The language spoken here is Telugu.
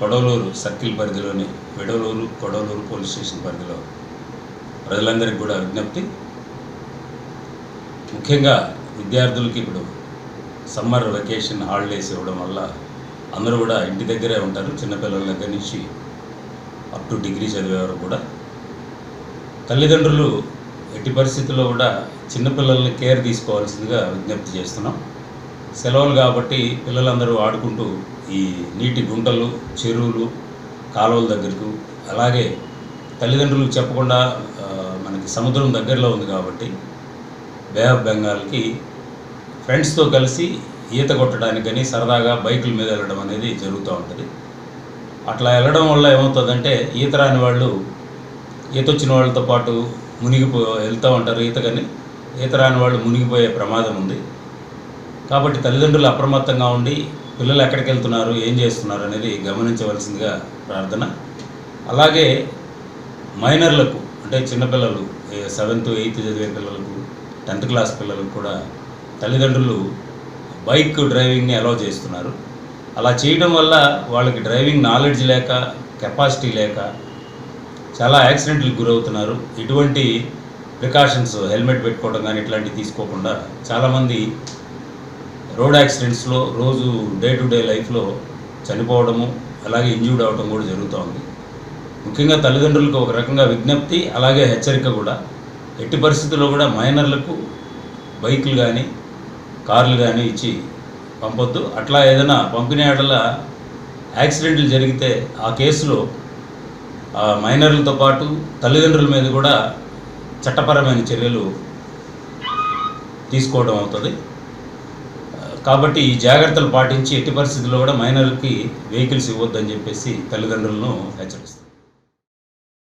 కొడవలూరు సర్కిల్ పరిధిలోని వెడవలూరు కొడవలూరు పోలీస్ స్టేషన్ పరిధిలో ప్రజలందరికీ కూడా విజ్ఞప్తి, ముఖ్యంగా విద్యార్థులకి ఇప్పుడు సమ్మర్ వెకేషన్ హాలిడేస్ ఇవ్వడం వల్ల అందరూ కూడా ఇంటి దగ్గరే ఉంటారు. చిన్నపిల్లల దగ్గర నుంచి అప్ టు డిగ్రీ చదివేవారు కూడా. తల్లిదండ్రులు ఎట్టి పరిస్థితుల్లో కూడా చిన్నపిల్లల్ని కేర్ తీసుకోవాల్సిందిగా విజ్ఞప్తి చేస్తున్నాం. సెలవులు కాబట్టి పిల్లలందరూ ఆడుకుంటూ ఈ నీటి గుంటలు, చెరువులు, కాలువల దగ్గరకు, అలాగే తల్లిదండ్రులకు చెప్పకుండా మనకి సముద్రం దగ్గరలో ఉంది కాబట్టి బే ఆఫ్ బెంగాల్కి ఫ్రెండ్స్తో కలిసి ఈత కొట్టడానికని సరదాగా బైకుల మీద వెళ్ళడం అనేది జరుగుతూ ఉంటుంది. అట్లా వెళ్ళడం వల్ల ఏమవుతుందంటే ఈత రాని వాళ్ళు ఈత వచ్చిన వాళ్ళతో పాటు వెళ్తూ ఉంటారు ఈతకని. ఈత రాని వాళ్ళు మునిగిపోయే ప్రమాదం ఉంది. కాబట్టి తల్లిదండ్రులు అప్రమత్తంగా ఉండి పిల్లలు ఎక్కడికి వెళ్తున్నారు, ఏం చేస్తున్నారు అనేది గమనించవలసిందిగా ప్రార్థన. అలాగే మైనర్లకు, అంటే చిన్నపిల్లలు 7th 8th చదివే పిల్లలకు, 10th క్లాస్ పిల్లలకు కూడా తల్లిదండ్రులు బైక్ డ్రైవింగ్ని అలౌ చేస్తున్నారు. అలా చేయడం వల్ల వాళ్ళకి డ్రైవింగ్ నాలెడ్జ్ లేక, కెపాసిటీ లేక చాలా యాక్సిడెంట్లకు గురవుతున్నారు. ఇటువంటి ప్రికాషన్స్, హెల్మెట్ పెట్టుకోవడం కానీ ఇట్లాంటివి తీసుకోకుండా చాలామంది రోడ్ యాక్సిడెంట్స్లో రోజు డే టు డే లైఫ్లో చనిపోవడము, అలాగే ఇంజ్యూర్డ్ అవడం కూడా జరుగుతూ ఉంది. ముఖ్యంగా తల్లిదండ్రులకు ఒక రకంగా విజ్ఞప్తి, అలాగే హెచ్చరిక కూడా. ఎట్టి పరిస్థితుల్లో కూడా మైనర్లకు బైకులు కానీ కార్లు కానీ ఇచ్చి పంపొద్దు. అట్లా ఏదైనా పంపిణీ ఆడల యాక్సిడెంట్లు జరిగితే ఆ కేసులో మైనర్లతో పాటు తల్లిదండ్రుల మీద కూడా చట్టపరమైన చర్యలు తీసుకోవడం అవుతుంది. కాబట్టి ఈ జాగ్రత్తలు పాటించి ఎట్టి పరిస్థితుల్లో కూడా మైనర్కి వెహికల్స్ ఇవ్వద్దని చెప్పేసి తల్లిదండ్రులను హెచ్చరిస్తారు.